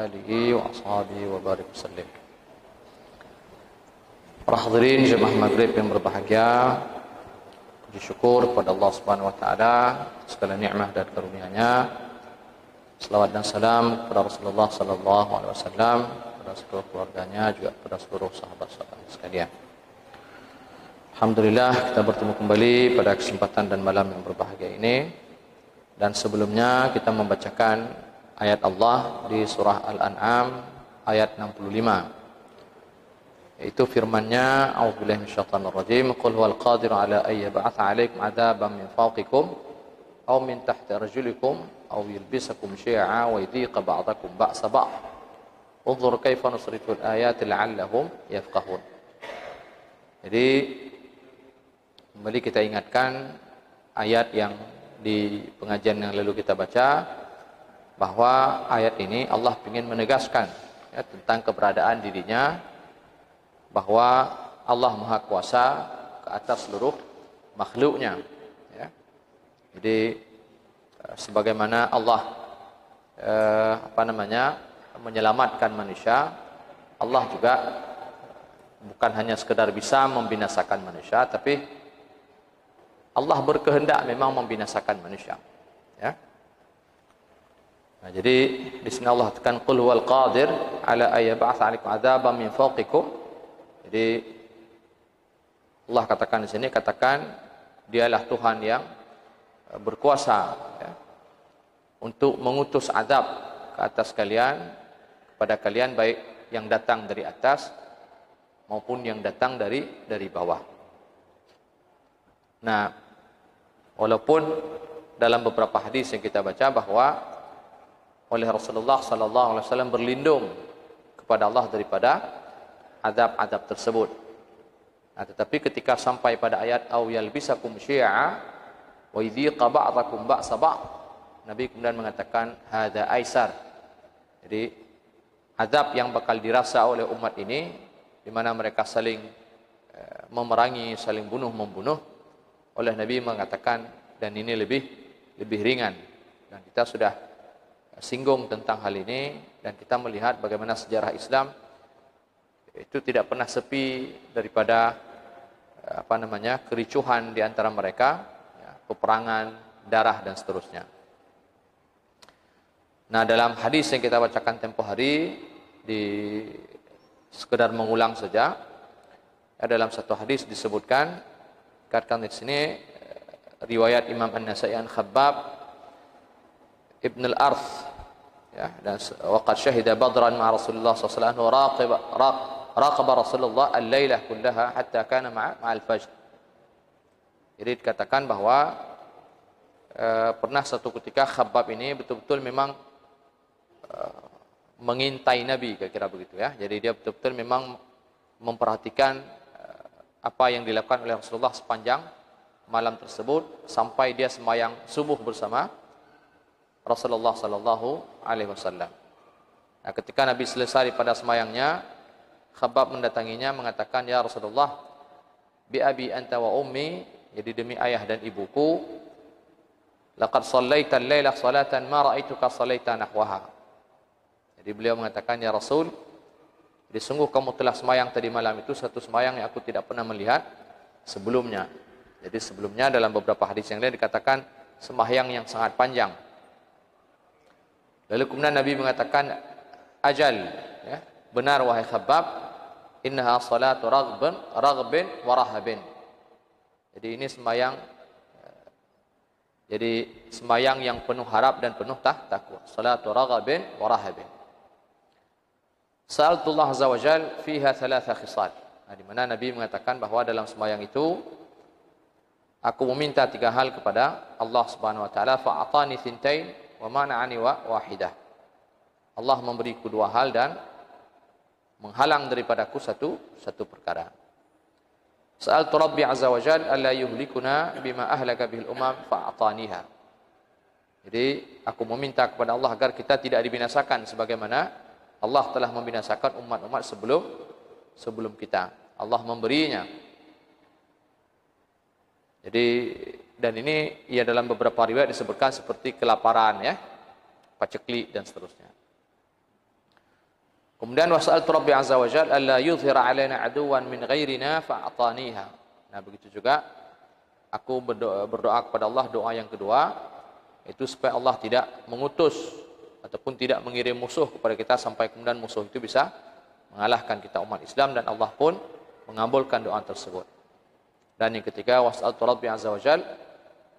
alihi wa ashabihi wa barik wasallim. Para hadirin jemaah maghrib yang berbahagia, puji syukur kepada Allah Subhanahu wa taala segala nikmat dan karunia-Nya. Selawat dan salam kepada Rasulullah sallallahu alaihi wasallam, kepada seluruh keluarganya, juga kepada seluruh sahabat-sahabat sekalian. Alhamdulillah kita bertemu kembali pada kesempatan dan malam yang berbahagia ini. Dan sebelumnya kita membacakan ayat Allah di surah Al-An'am ayat 65. Yaitu firman-Nya, A'udzubillahi minasyaitonir rajim, qul huwal qadiru ala ay yab'atsa 'alaikum 'adzaban min fawqikum aw min tahti arjulikum aw yulbisakum syi'a wa yudhiqa ba'dakum ba'sa ba'd. Unzur kaifa nusrifu al-ayati la'allahum yafqahun. Jadi kembali kita ingatkan ayat yang di pengajian yang lalu kita baca, bahwa ayat ini Allah ingin menegaskan ya, tentang keberadaan dirinya, bahwa Allah Maha Kuasa ke atas seluruh makhluknya. Ya. Jadi sebagaimana Allah menyelamatkan manusia, Allah juga bukan hanya sekedar bisa membinasakan manusia, tapi Allah berkehendak memang membinasakan manusia. Ya. Nah, jadi di sini Allah katakan qul huwal qadir ala ay yab'atsa 'alaikum 'adzaban min fawqikum. Jadi Allah katakan di sini, katakan dialah Tuhan yang berkuasa ya, untuk mengutus azab ke atas kalian, kepada kalian, baik yang datang dari atas maupun yang datang dari bawah. Nah, walaupun dalam beberapa hadis yang kita baca bahwa oleh Rasulullah sallallahu alaihi wasallam berlindung kepada Allah daripada azab-azab tersebut. Nah, tetapi ketika sampai pada ayat aw yalbisakum syi'a wa yudhiqa ba'dakum ba'sa ba'd, Nabi kemudian mengatakan hadza aisar. Jadi azab yang bakal dirasa oleh umat ini, di mana mereka saling memerangi, saling bunuh-membunuh, oleh Nabi mengatakan dan ini lebih ringan. Dan kita sudah singgung tentang hal ini, dan kita melihat bagaimana sejarah Islam itu tidak pernah sepi daripada kericuhan di antara mereka, ya, peperangan, darah dan seterusnya. Nah, dalam hadis yang kita bacakan tempo hari, di sekedar mengulang saja, ya, dalam satu hadis disebutkan, katakan di sini riwayat Imam An-Nasa'i an Khabbab Ibn al-Arth, ya, dan waqad syahida badran ma Rasulullah sallallahu alaihi wasallam raqaba Rasulullah al-lailah kullaha hatta kana ma'al fajr. Jadi dikatakan bahwa pernah satu ketika Khabbab ini betul-betul memang mengintai Nabi, kira-kira begitu ya. Jadi dia betul-betul memang memperhatikan apa yang dilakukan oleh Rasulullah sepanjang malam tersebut, sampai dia sembahyang subuh bersama Rasulullah sallallahu alaihi wasallam. Nah, ketika Nabi selesai pada sembahyangnya, Khabbab mendatanginya mengatakan, ya Rasulullah, bi abi anta wa ummi, jadi demi ayah dan ibuku, laqad sallaita al-laila salatan ma ra'aituka sallaita nahwaha. Jadi beliau mengatakan, ya Rasul, jadi sungguh kamu telah sembahyang tadi malam itu satu sembahyang yang aku tidak pernah melihat sebelumnya. Jadi sebelumnya dalam beberapa hadis yang lain dikatakan sembahyang yang sangat panjang. Lalu kemudian Nabi mengatakan, ajal, ya, benar wahai Khabbab, innaha salatu raghbin wa rahabin. Jadi ini sembahyang yang penuh harap dan penuh takwa. Salatu raghbin wa rahabin. Sa'altullah azza wa jal fiha thalatha khisal. Nah, di mana Nabi mengatakan bahwa dalam sembahyang itu aku meminta tiga hal kepada Allah Subhanahu wa taala, fa'atani thintain wa mana'ani wahidah. Allah memberiku dua hal dan menghalang daripadaku satu perkara. Sa'altu Rabbi azza wa jalla alla yuhlikuna bima ahlaka bihil umam fa'ataniha. Jadi aku meminta kepada Allah agar kita tidak dibinasakan sebagaimana Allah telah membinasakan umat-umat sebelum kita. Allah memberinya. Jadi, dan ini ya dalam beberapa riwayat disebutkan seperti kelaparan, ya, paceklik dan seterusnya. Kemudian wasa'altu Rabbi azza wa jalla alla yuzhira 'alaina 'aduwan min ghairina fa'ataniha. Nah, begitu juga aku berdoa kepada Allah, doa yang kedua itu supaya Allah tidak mengutus ataupun tidak mengirim musuh kepada kita sampai kemudian musuh itu bisa mengalahkan kita umat Islam, dan Allah pun mengabulkan doa tersebut. Dan yang ketiga was'altu Rabbi azza wa jalla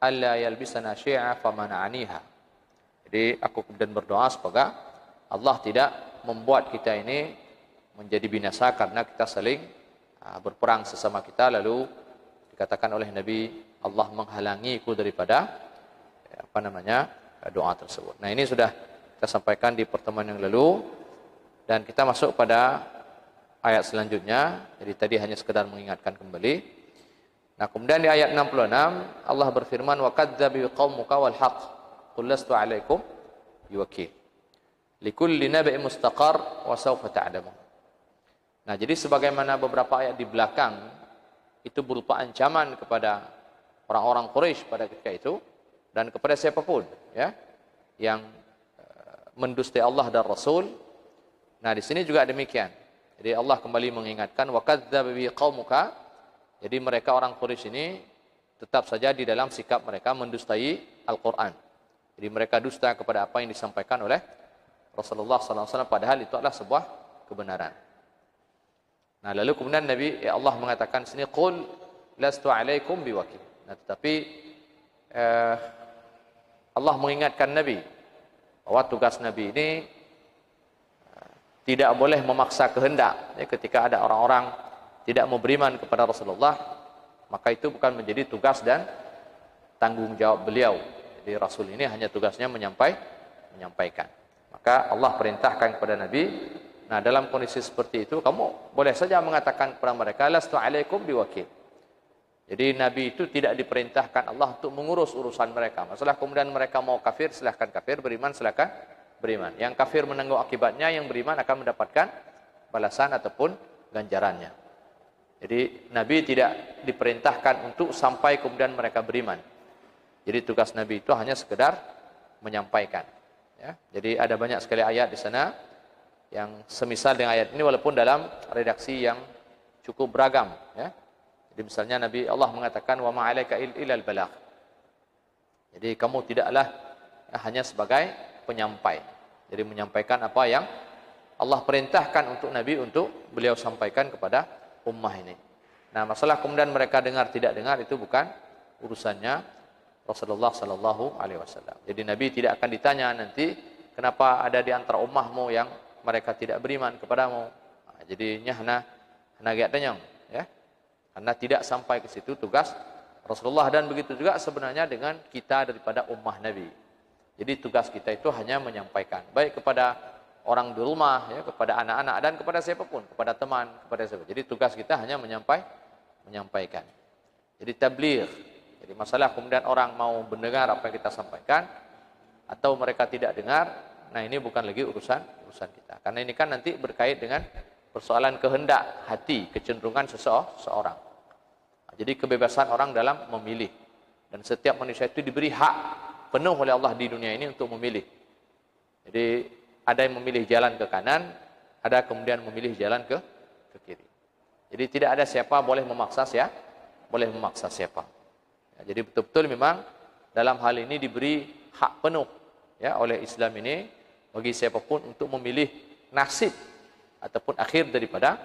alla yalbisana syi'a famana'aniha. Jadi aku kemudian berdoa semoga Allah tidak membuat kita ini menjadi binasa karena kita saling berperang sesama kita, lalu dikatakan oleh Nabi, Allah menghalangiku daripada doa tersebut. Nah, ini sudah kita sampaikan di pertemuan yang lalu, dan kita masuk pada ayat selanjutnya. Jadi tadi hanya sekedar mengingatkan kembali. Nah, kemudian di ayat 66 Allah berfirman, wa kadzdzabu qaumuka wal haqq qul lastu 'alaikum biwakil likulli naba'in mustaqar wa sawfa ta'lamun. Nah, jadi sebagaimana beberapa ayat di belakang itu berupa ancaman kepada orang-orang Quraisy pada ketika itu dan kepada siapapun ya yang mendustai Allah dan Rasul. Nah, di sini juga demikian. Jadi Allah kembali mengingatkan wa kadzdzabu qaumuka. Jadi mereka orang Quraisy ini tetap saja di dalam sikap mereka mendustai Al-Qur'an. Jadi mereka dusta kepada apa yang disampaikan oleh Rasulullah SAW, padahal itu adalah sebuah kebenaran. Nah, lalu kemudian Allah mengatakan sini qul lastu 'alaikum biwakil. Nah, tetapi Allah mengingatkan Nabi bahwa tugas Nabi ini tidak boleh memaksa kehendak. Ya, ketika ada orang-orang tidak mau beriman kepada Rasulullah, maka itu bukan menjadi tugas dan tanggung jawab beliau. Jadi Rasul ini hanya tugasnya menyampaikan. Maka Allah perintahkan kepada Nabi, nah dalam kondisi seperti itu kamu boleh saja mengatakan kepada mereka lastu 'alaikum biwakil. Jadi Nabi itu tidak diperintahkan Allah untuk mengurus urusan mereka. Masalah kemudian mereka mau kafir, silahkan kafir, beriman silahkan beriman. Yang kafir menanggung akibatnya, yang beriman akan mendapatkan balasan ataupun ganjarannya. Jadi Nabi tidak diperintahkan untuk sampai kemudian mereka beriman. Jadi tugas Nabi itu hanya sekedar menyampaikan. Ya, jadi ada banyak sekali ayat di sana yang semisal dengan ayat ini walaupun dalam redaksi yang cukup beragam. Ya. Jadi misalnya Nabi Allah mengatakan wa ma'alaika illal balagh. Jadi kamu tidaklah hanya sebagai penyampai. Jadi menyampaikan apa yang Allah perintahkan untuk Nabi untuk beliau sampaikan kepada ummah ini. Nah, masalah kemudian mereka dengar tidak dengar itu bukan urusannya Rasulullah sallallahu alaihi wasallam. Jadi Nabi tidak akan ditanya nanti kenapa ada di antara ummahmu yang mereka tidak beriman kepadamu. Nah, jadinya hana tanya ya. Karena tidak sampai ke situ tugas Rasulullah, dan begitu juga sebenarnya dengan kita daripada ummah Nabi. Jadi tugas kita itu hanya menyampaikan baik kepada orang di rumah ya, kepada anak-anak dan kepada siapapun, kepada teman, kepada siapa. Jadi tugas kita hanya menyampaikan. Jadi tabligh. Jadi masalah kemudian orang mau mendengar apa yang kita sampaikan atau mereka tidak dengar, nah ini bukan lagi urusan kita. Karena ini kan nanti berkait dengan persoalan kehendak hati, kecenderungan seseorang. Nah, jadi kebebasan orang dalam memilih. Dan setiap manusia itu diberi hak penuh oleh Allah di dunia ini untuk memilih. Jadi ada yang memilih jalan ke kanan, ada kemudian memilih jalan ke kiri. Jadi tidak ada siapa boleh memaksa siapa. Ya, jadi betul-betul memang dalam hal ini diberi hak penuh ya oleh Islam ini bagi siapapun untuk memilih nasib ataupun akhir daripada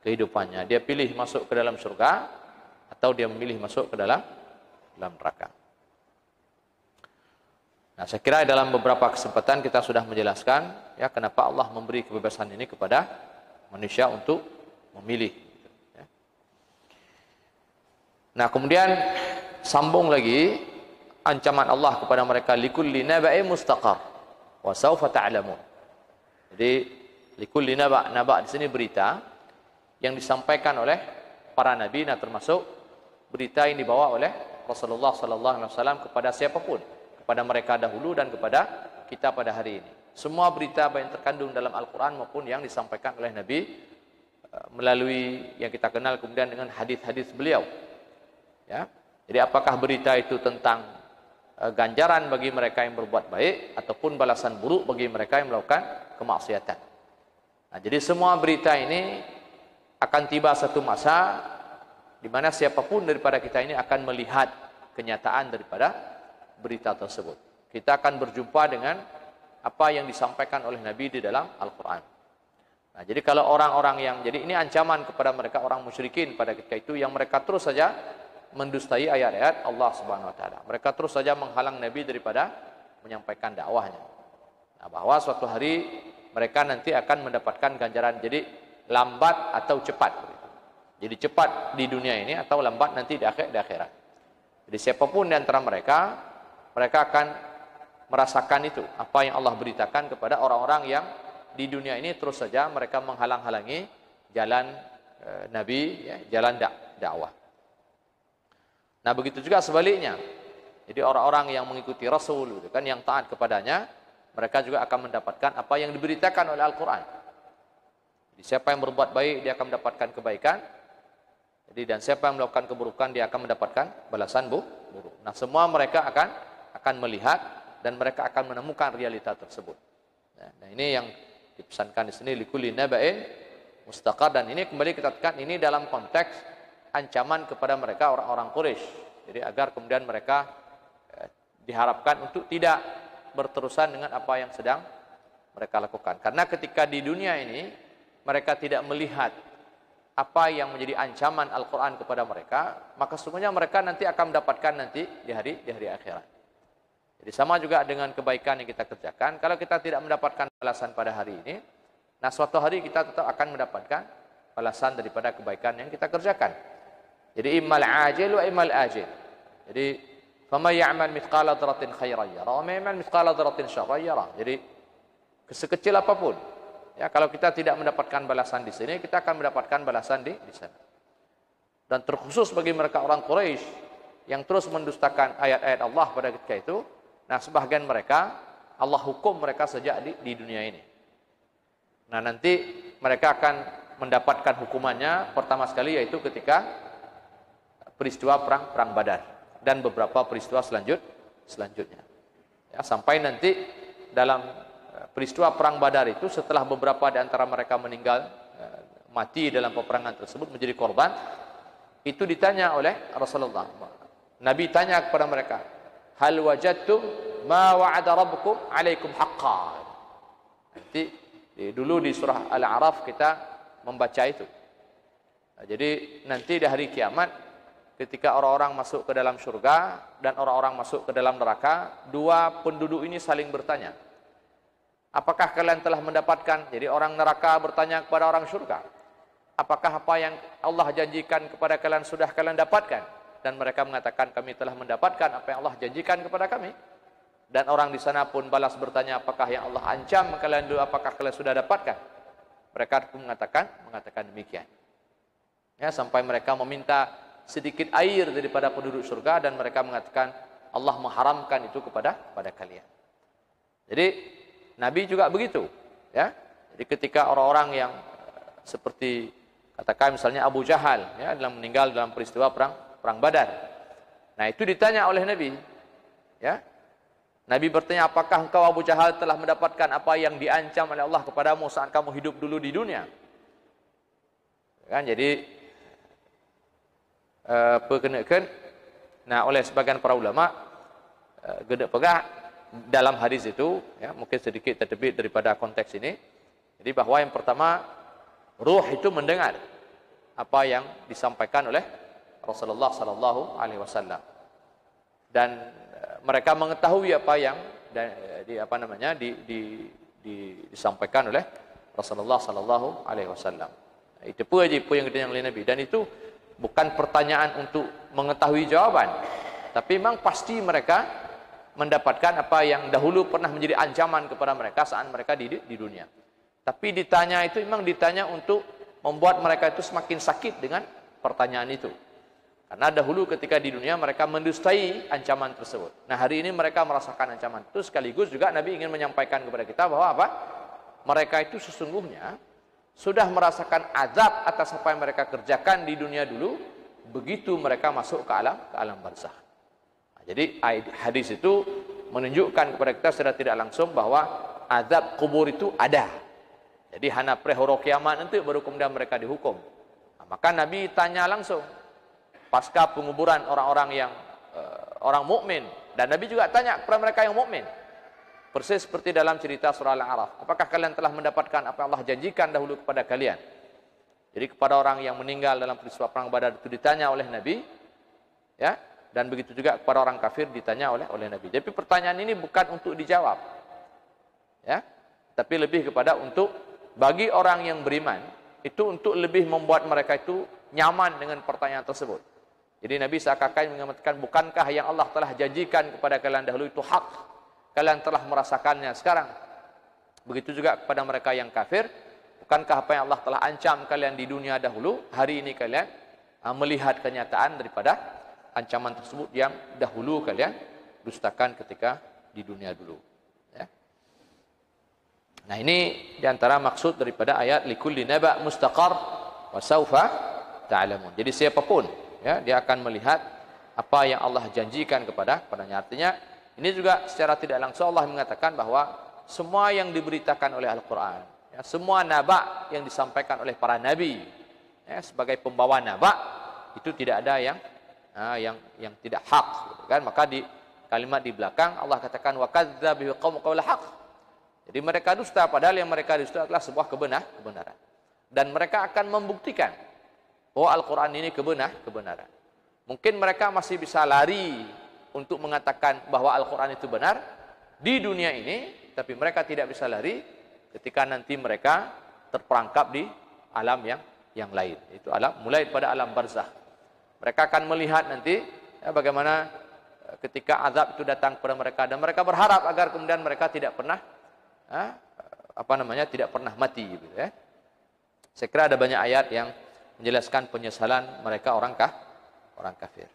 kehidupannya. Dia pilih masuk ke dalam surga atau dia memilih masuk ke dalam neraka. Nah, saya kira dalam beberapa kesempatan kita sudah menjelaskan ya kenapa Allah memberi kebebasan ini kepada manusia untuk memilih. Ya. Nah, kemudian sambung lagi ancaman Allah kepada mereka likulli naba'in mustaqar wa sawfa ta'lamun. Jadi likulli naba' di sini berita yang disampaikan oleh para nabi, nah termasuk berita yang dibawa oleh Rasulullah sallallahu alaihi wasallam kepada siapapun, kepada mereka dahulu dan kepada kita pada hari ini. Semua berita baik yang terkandung dalam Al-Qur'an maupun yang disampaikan oleh Nabi melalui yang kita kenal kemudian dengan hadis-hadis beliau. Ya. Jadi apakah berita itu tentang ganjaran bagi mereka yang berbuat baik ataupun balasan buruk bagi mereka yang melakukan kemaksiatan. Nah, Nah, jadi semua berita ini akan tiba satu masa di mana siapapun daripada kita ini akan melihat kenyataan daripada berita tersebut. Kita akan berjumpa dengan apa yang disampaikan oleh Nabi di dalam Al-Quran. Nah, jadi kalau orang-orang yang, jadi ini ancaman kepada mereka orang musyrikin pada ketika itu, yang mereka terus saja mendustai ayat-ayat Allah Subhanahu Wa Taala. Mereka terus saja menghalang Nabi daripada menyampaikan dakwahnya. Nah, bahwa suatu hari mereka nanti akan mendapatkan ganjaran. Jadi lambat atau cepat. Jadi cepat di dunia ini atau lambat nanti di akhirat. Jadi siapapun di antara mereka, mereka akan merasakan itu, apa yang Allah beritakan kepada orang-orang yang di dunia ini terus saja mereka menghalang-halangi jalan Nabi, ya, jalan dakwah. Nah, begitu juga sebaliknya. Jadi orang-orang yang mengikuti Rasul, gitu kan, yang taat kepadanya, mereka juga akan mendapatkan apa yang diberitakan oleh Al-Quran. Jadi siapa yang berbuat baik, dia akan mendapatkan kebaikan. Jadi dan siapa yang melakukan keburukan, dia akan mendapatkan balasan buruk. Nah, semua mereka akan melihat dan mereka akan menemukan realita tersebut. Nah, ini yang dipesankan di sini, likulli naba'in mustaqar, dan ini kembali kita tekan, ini dalam konteks ancaman kepada mereka orang-orang Quraisy. Jadi agar kemudian mereka diharapkan untuk tidak berterusan dengan apa yang sedang mereka lakukan. Karena ketika di dunia ini mereka tidak melihat apa yang menjadi ancaman Al-Quran kepada mereka, maka sesungguhnya mereka nanti akan mendapatkan nanti di hari akhirat. Jadi sama juga dengan kebaikan yang kita kerjakan, kalau kita tidak mendapatkan balasan pada hari ini, nah suatu hari kita tetap akan mendapatkan balasan daripada kebaikan yang kita kerjakan. Jadi immal ajil wa immal ajil. Jadi faman ya'mal mithqala dzarratin khairan yara wa man ya'mal mithqala dzarratin syarran yara. Jadi sekecil apapun, ya, kalau kita tidak mendapatkan balasan di sini, kita akan mendapatkan balasan di sana. Dan terkhusus bagi mereka orang Quraisy yang terus mendustakan ayat-ayat Allah pada ketika itu, nah sebahagian mereka Allah hukum mereka sejak di dunia ini. Nah, nanti mereka akan mendapatkan hukumannya pertama sekali yaitu ketika peristiwa perang Badar dan beberapa peristiwa selanjutnya. Ya, sampai nanti dalam peristiwa perang Badar itu, setelah beberapa di antara mereka meninggal, mati dalam peperangan tersebut, menjadi korban, itu ditanya oleh Rasulullah. Nabi tanya kepada mereka, hal wajadtum ma wa'ada rabbukum alaikum haqqan. Nanti dulu di surah Al-A'raf kita membaca itu. Nah, jadi nanti di hari kiamat, ketika orang-orang masuk ke dalam surga dan orang-orang masuk ke dalam neraka, dua penduduk ini saling bertanya, apakah kalian telah mendapatkan? Jadi orang neraka bertanya kepada orang surga, apakah apa yang Allah janjikan kepada kalian sudah kalian dapatkan? Dan mereka mengatakan, kami telah mendapatkan apa yang Allah janjikan kepada kami. Dan orang di sana pun balas bertanya, apakah yang Allah ancam kalian dulu, apakah kalian sudah dapatkan? Mereka pun mengatakan demikian. Ya, sampai mereka meminta sedikit air daripada penduduk surga dan mereka mengatakan, Allah mengharamkan itu kepada kalian. Jadi Nabi juga begitu, ya. Jadi ketika orang-orang yang seperti katakan misalnya Abu Jahal, ya, dalam meninggal dalam peristiwa perang Badar. Nah, itu ditanya oleh Nabi, ya. Nabi bertanya, apakah engkau Abu Jahal telah mendapatkan apa yang diancam oleh Allah kepadamu saat kamu hidup dulu di dunia? Kan, jadi perkenakan. Nah, oleh sebagian para ulama gede pegah dalam hadis itu, ya, mungkin sedikit tertebit daripada konteks ini. Jadi bahwa yang pertama, ruh itu mendengar apa yang disampaikan oleh Rasulullah sallallahu alaihi wasallam. Dan mereka mengetahui apa yang disampaikan oleh Rasulullah sallallahu alaihi wasallam. Itu pun yang ditanya oleh Nabi, dan itu bukan pertanyaan untuk mengetahui jawaban, tapi memang pasti mereka mendapatkan apa yang dahulu pernah menjadi ancaman kepada mereka saat mereka di dunia. Tapi ditanya itu memang ditanya untuk membuat mereka itu semakin sakit dengan pertanyaan itu. Karena dahulu ketika di dunia mereka mendustai ancaman tersebut. Nah, hari ini mereka merasakan ancaman itu, sekaligus juga Nabi ingin menyampaikan kepada kita bahwa apa? Mereka itu sesungguhnya sudah merasakan azab atas apa yang mereka kerjakan di dunia dulu, begitu mereka masuk ke alam barzakh. Nah, jadi hadis itu menunjukkan kepada kita secara tidak langsung bahwa azab kubur itu ada. Jadi hana prehoro kiamat nanti baru kemudian mereka dihukum. Nah, maka Nabi tanya langsung pasca penguburan orang-orang yang orang mukmin, dan Nabi juga tanya kepada mereka yang mukmin. Persis seperti dalam cerita surah Al-A'raf. Apakah kalian telah mendapatkan apa yang Allah janjikan dahulu kepada kalian? Jadi kepada orang yang meninggal dalam peristiwa perang Badar itu ditanya oleh Nabi, ya, dan begitu juga kepada orang kafir ditanya oleh Nabi. Tapi pertanyaan ini bukan untuk dijawab, ya, tapi lebih kepada untuk bagi orang yang beriman itu untuk lebih membuat mereka itu nyaman dengan pertanyaan tersebut. Jadi Nabi seakan-akan mengatakan, bukankah yang Allah telah janjikan kepada kalian dahulu itu hak? Kalian telah merasakannya sekarang. Begitu juga kepada mereka yang kafir, bukankah apa yang Allah telah ancam kalian di dunia dahulu, hari ini kalian melihat kenyataan daripada ancaman tersebut yang dahulu kalian dustakan ketika di dunia dulu. Ya. Nah, ini diantara maksud daripada ayat likulli naba mustaqar wa saufa ta'lamun. Jadi siapapun, ya, dia akan melihat apa yang Allah janjikan kepadanya. Artinya ini juga secara tidak langsung Allah mengatakan bahwa semua yang diberitakan oleh Al-Quran, ya, semua naba yang disampaikan oleh para nabi, ya, sebagai pembawa naba, itu tidak ada yang tidak hak, gitu kan? Maka di kalimat di belakang Allah katakan wa kadzdzabihi qaum qaula haq. Jadi mereka dusta, padahal yang mereka dusta adalah sebuah kebenaran. Dan mereka akan membuktikan bahwa Al-Quran ini kebenaran. Mungkin mereka masih bisa lari untuk mengatakan bahwa Al-Quran itu benar di dunia ini, tapi mereka tidak bisa lari ketika nanti mereka terperangkap di alam yang lain. Itu alam, mulai pada alam barzakh. Mereka akan melihat nanti, ya, bagaimana ketika azab itu datang kepada mereka, dan mereka berharap agar kemudian mereka tidak pernah tidak pernah mati, gitu, ya. Saya kira ada banyak ayat yang menjelaskan penyesalan mereka orang kafir.